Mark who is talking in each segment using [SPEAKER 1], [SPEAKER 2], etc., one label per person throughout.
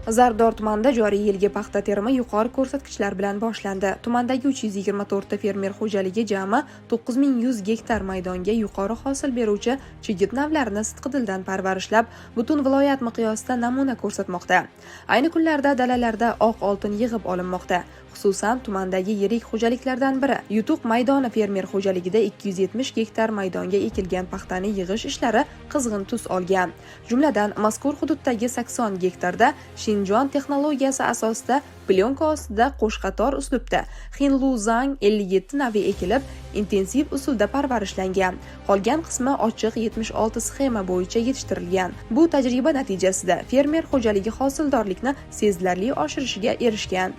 [SPEAKER 1] Zardor tumanida joriy yilgi paxta terimi yuqori ko'rsatkichlar bilan boshlandi. Tumandagi 324 ta fermer xo'jaligi jami 9100 gektar maydonga yuqori hosil beruvchi chigit navlarini sidqidildan parvarishlab, butun viloyat miqyosida namuna ko'rsatmoqda. Ayni kunlarda dalalarda oq oltin yig'ib olinmoqda. Xususan, tumandagi yirik xo'jaliklardan biri Yutuq maydoni fermer xo'jaligida 270 gektar maydonga ekilgan paxtani yig'ish ishlari qizg'in tus olgan. Jumladan, mazkur hududdagi 80 gektarda Shinjon texnologiyasi asosida plyonka ostida qo'shqator uslubda Xinluzang 57 navi ekilib, intensiv usulda parvarishlangan. Qolgan qismi ochiq 76 sxema bo'yicha yetishtirilgan. Bu tajriba natijasida fermer xo'jaligi hosildorlikni sezilarli oshirishiga erishgan.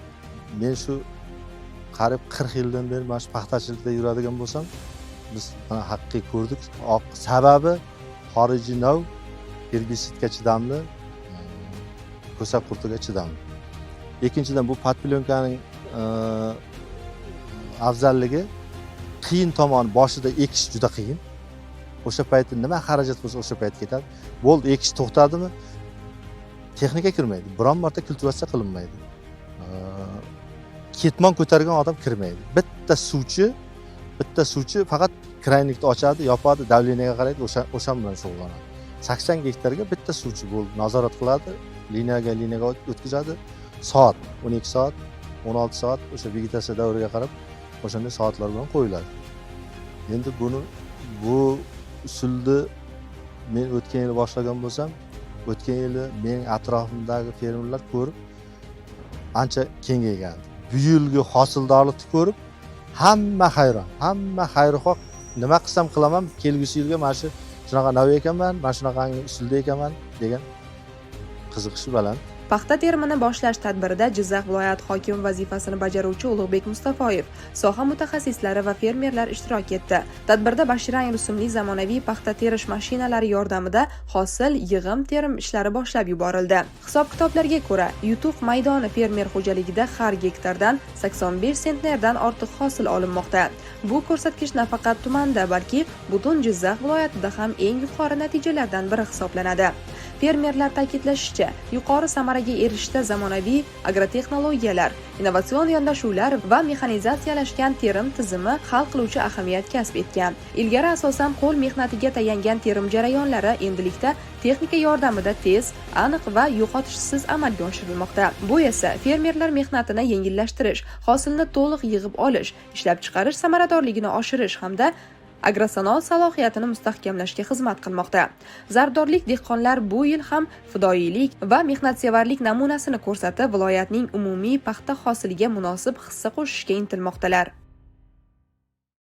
[SPEAKER 2] Men shu qarib 40 yildan beri mana shu paxtachilikda yuradigan bo'lsam, biz mana haqiqiy ko'rdik. Sababi xorijiy nav herbisidga chidamli, ko'sak qurtiga chidamli. Ikkinchidan bu patplyonkaning afzalligi qiyin tomoni boshida ekish juda qiyin. O'sha payti nima xarajat bo'lsa o'sha payt ketadi. Bo'ldi, ekish to'xtadimi? Texnika kirmaydi. Biron marta kultivatsiya qilinmaydi. Ketmon ko'targan odam kirmaydi. Bitta suvchi faqat kraynlikni ochadi, yopadi, davleniyaga qaraydi, o'sha bilan shug'ullanadi. 80 gektarga bitta suvchi bo'ldi, nazorat qiladi, liniyaga o'tkazadi. Soat 12 soat, 16 soat o'sha vegetatsiya davriga qarab o'shanda soatlar bilan qo'yiladi. Endi bu usulni men o'tgan yil boshlagan bo'lsam, o'tgan yili mening atrofimdagi fermerlar ko'rib ancha kengaygan. Bu yilgi hosildorlikni ko'rib hamma hayron, hamma xayrixoh. Nima qilsam qilaman, kelgusi yilga mana shunaqa nav ekanman, mana shunaqangi usulda ekanman degan qiziqish baland.
[SPEAKER 1] Paxta terimini boshlash tadbirida Jizzax viloyat hokimi vazifasini bajaruvchi Ulug'bek Mustafoyev, soha mutaxassislari va fermerlar ishtirok etdi. Tadbirda bashirang rusumli zamonaviy paxta terish mashinalari yordamida hosil yig'im-terim ishlari boshlab yuborildi. Hisob-kitoblarga ko'ra, Yutuq maydoni fermer xo'jaligida har gektardan 85 sentnerdan ortiq hosil olinmoqda. Bu ko'rsatkich nafaqat tumanda, balki butun Jizzax viloyatida ham eng yuqori natijalardan biri hisoblanadi. Fermerlar ta'kidlashicha, yuqori samaraga erishishda zamonaviy agrotexnologiyalar, innovatsion yondashuvlar va mexanizatsiyalashgan terim tizimi hal qiluvchi ahamiyat kasb etgan. Ilgari asosan qo'l mehnatiga tayangan terim jarayonlari endilikda texnika yordamida tez, aniq va yo'qotishsiz amalga oshirilmoqda. Bu esa fermerlar mehnatini yengillashtirish, hosilni to'liq yig'ib olish, ishlab chiqarish samaradorligini oshirish hamda agrosanoat salohiyatini mustahkamlashga xizmat qilmoqda. Zardorlik dehqonlar bu yil ham fidoyilik va mehnatsevarlik namunasini ko'rsatib, viloyatning umumiy paxta hosiliga munosib hissa qo'shishga intilmoqdalar.